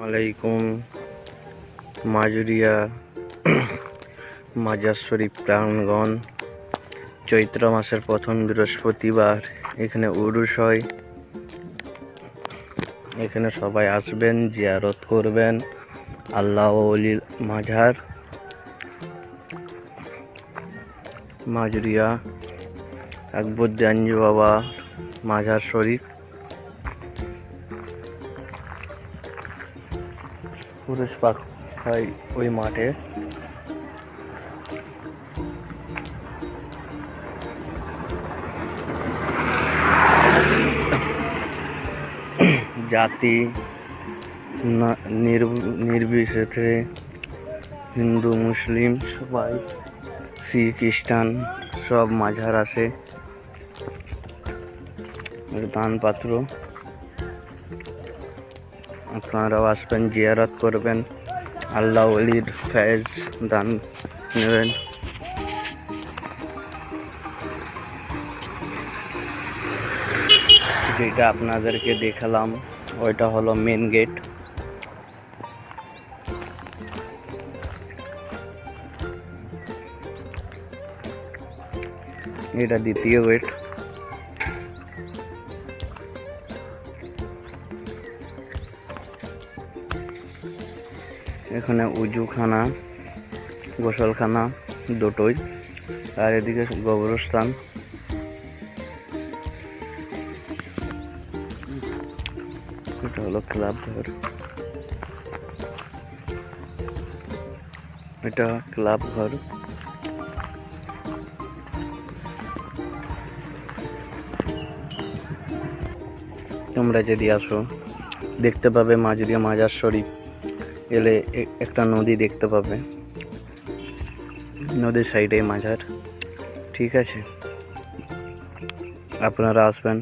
আলাইকুম। মাজুরিয়া মাজার শরীফ প্রাঙ্গণ, চৈত্র মাসের প্রথম বৃহস্পতিবার এখানে উরুস হয়। এখানে সবাই আসবেন, জিয়ারত করবেন আল্লাহ ওলির মাজার। মাজুরিয়া আকবরজানজি বাবা মাজার শরীফ। উরুস পাক হয় ওই মাঠে। জাতি নির্বিশেষে হিন্দু মুসলিম সবাই, শিখ খ্রিস্টান সব মাজার আসে। দান পাত্র, আপনারাও আসবেন, জিয়ারত করবেন, আল্লাহ ওলির ফয়েজ দান নেবেন। যেটা আপনাদেরকে দেখালাম ওইটা হলো মেন গেট। এটা দ্বিতীয় গেট। এখানে উজুখানা, গোসলখানা দুটোই, আর এদিকে গোবরস্থান। এটা হলো ক্লাব ঘর, এটা ক্লাব ঘর। তোমরা যদি আসো দেখতে পাবে মাজুরিয়া মাজার শরীফ এলে একটা নদী দেখতে পাবে, নদীর সাইডে মাজার। ঠিক আছে, আপনারা আসবেন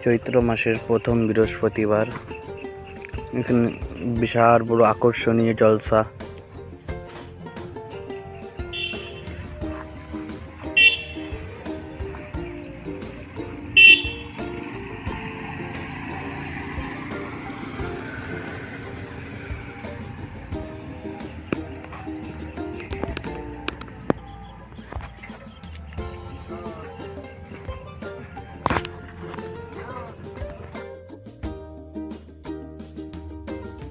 চৈত্র মাসের প্রথম বৃহস্পতিবার। এখানে বিশাল বড় আকর্ষণীয় জলসা।